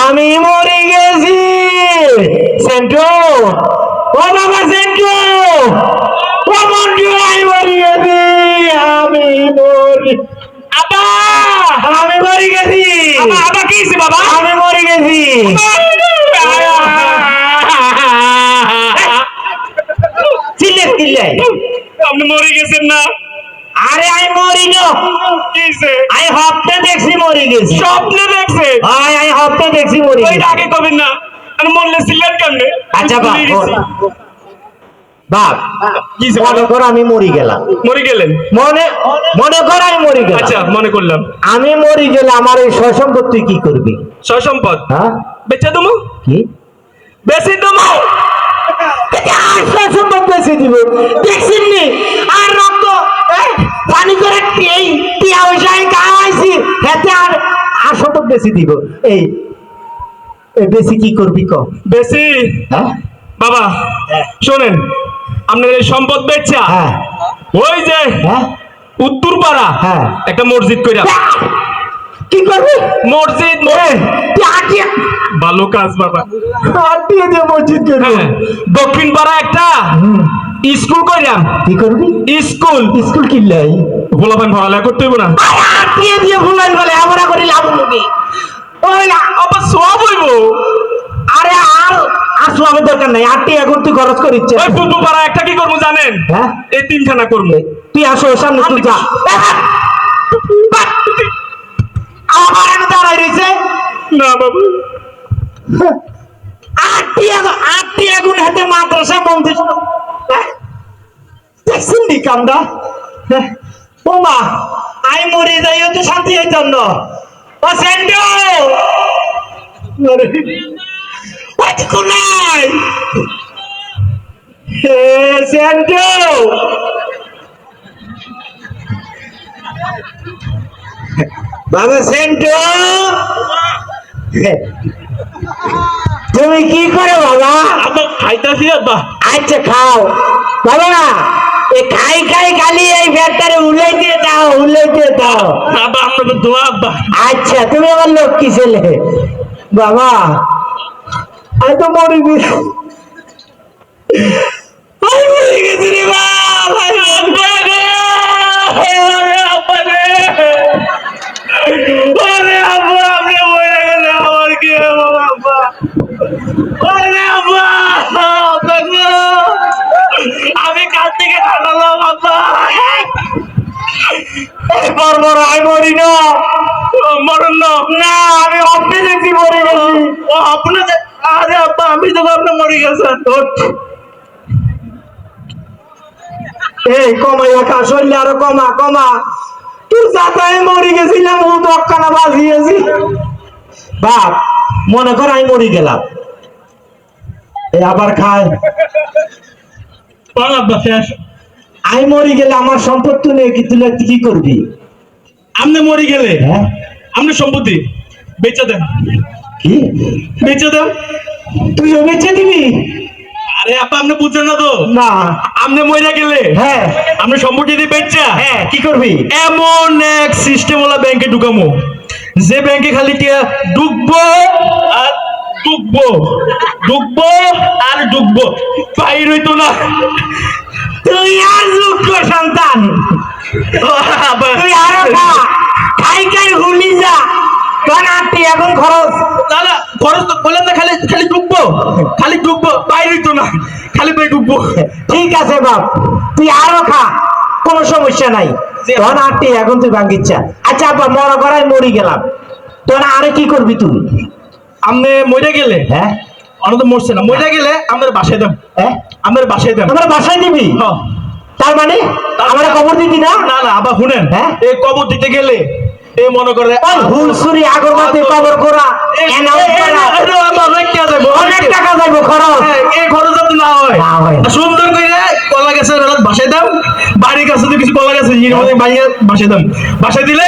আমি মরে গেছি সেন্টু ও বাবা সেন্টু ও মন্টু আমি মরে গেছি আমি মরে আবা আমি মরে গেছি আবা কি হইছে বাবা আমি মরে গেছি চিল্লে চিল্লে আপনি মরে গেছেন না? আরে আমি মরি না কি হইছে? আমি হপ্তে দেখছি মরে গেছি স্বপ্নে দেখছেন? আমি হপ্তে দেখছি মরে ওই গেছি আগে কবেন না, আর মরলে ছিলেন কেমনে? আচ্ছা বাপ কি হইছে? মনে কর আমি মরি গেলাম মরে গেলেন? মনে মনে কর আমি মরি গেলাম আচ্ছা মনে করলাম। আমি মরি গেলে আমার এই সসম্পদ তুই কি করবি সয় সম্পদ হ্যাঁ বেচে দেবো, কি বেশি দেবো। সসম্পদ বেশি দিব দেখছেন নি আর রক্ত পানি করে এই টিয়া ওইসাই খাওয়াইছি হেতে আর সম্পদ বেশি দিব এই বেশি কি করবি ক বেশি হ্যাঁ বাবা শোনেন, আপনার এই সম্পদ বেচা হ্যাঁ ওই যে হ্যাঁ উত্তর পাড়া হ্যাঁ। একটা মসজিদ কইরা। কি করবি মসজিদ তুই আটিয়া ভালো কাজ বাবা। আটিয়া দিয়ে মসজিদ করবি হ্যাঁ, দক্ষিণ পাড়া একটা স্কুল কইরাম। কি করবি স্কুল স্কুল কিনলাই গোলাপান পড়ালেখা করতে হইব না? আটিয়া দিয়ে ফুলাই বলে আমরা করি লাভ নাকি ওই আবার সব হইব। আরে আর আসলো আমার দরকার নাই আটিয়া এখন তুই খরচ করিচ্ছে ওই পূর্ব পাড়া একটা কি করবো জানেন? হ্যাঁ এই তিনখানা করবো। তুই আসো সামনে তুই যা আমার এনে দাঁড়াই রয়েছে না বাবা, আটটি আগুন হাতে মাদ্রাসা মন্দির দেখছেন নি কামটা ও মা আই মরে যাইও তো শান্তি হইতাম না ও সেন্ডো ওই তো কোনাই হে সেন্ডো বাবা সেন্টু তুমি কি করে বাবা আবার খাইতাছি আব্বা। আচ্ছা খাও বাবা এই খাই খাই খালি এই ফ্যাক্টরি উলাই দিয়ে দাও আব্বা আপনাকে দোয়া আব্বা। আচ্ছা তুমি আমার লক্ষ্মী ছেলে বাবা আমি তো মরে গেছি আমি মরে গেছি রে বাবা আব্বা রে, ওরে আব্বা আপনি মরে গেলে আমার কি হবে আব্বা? ওরে আব্বা, আব্বা গো, আমি কাল থেকে কাটালাম আব্বা। বড় আমি মরি না মরণ না? না আমি অপনি দেখছি মরে গেছি ও আপনি আরে আব্বা আমি তো আপনি মরে গেছেন। এই কমাই রাখা শরীরে আরো কমা কমা তুই যাতায় মরে গেছিলাম ও দক্কানা বাজিয়েছি বাপ মনে কর আমি মরে গেলাম এই আবার খায় বল আব্বা শেষ। আমি মরে গেলে আমার সম্পত্তি নিয়ে কি তুই কি করবি আপনি মরে গেলে হ্যাঁ আপনি সম্পত্তি বেচে দেন, কি বেচে দেন। তুইও বেঁচে দিবি আরে আপা আপনি বুঝছেন না তো? না আপনি মরে গেলে হ্যাঁ আপনি সম্পত্তি দিয়ে বেচা হ্যাঁ কি করবি এমন এক সিস্টেম ওলা ব্যাংকে ঢুকামো যে ব্যাংকে খালি টিয়া ঢুকবো আর ঢুকবো, ঢুকবো আর ঢুকবো, বাইর হইতো না। তুই আর যোগ্য সন্তান তুই আরো খা খাই খাই হুলি যা তোর আটটি এখন খরচ না না খরচ তো বললাম না, খালি খালি ঢুকবো, খালি ঢুকবো, বাইর হইতো না, খালি বাই ঢুকবো। ঠিক আছে বাপ তুই আরো খা কোনো সমস্যা নাই তোর আটটি এখন তুই ভাঙ্গিচ্ছা আচ্ছা আব্বা মনে করাই মরি গেলাম তোর আরে কি করবি তুই আপনি মরে গেলে হ্যাঁ অনেক তো মরছে না, মরে গেলে আমাদের বাসায় দেন, হ্যাঁ আমাদের বাসায় দেন। তোমরা বাসায় দিবি হ্যাঁ। তার মানে আমরা খবর দিবি না না না আবার শুনেন, হ্যাঁ? এই কবর দিতে গেলে এই মনে করে ওই হুলসুরি আগরবাতি কবর করা অ্যানাউন্স করা অনেক টাকা যাইবো খরচ এই খরচ যাতে না হয়, না হয়। সুন্দর করে কলা গাছের বাসায় দাও, বাড়ির কাছে তো কিছু কলা গাছ বাসায় দাও, বাসায় দিলে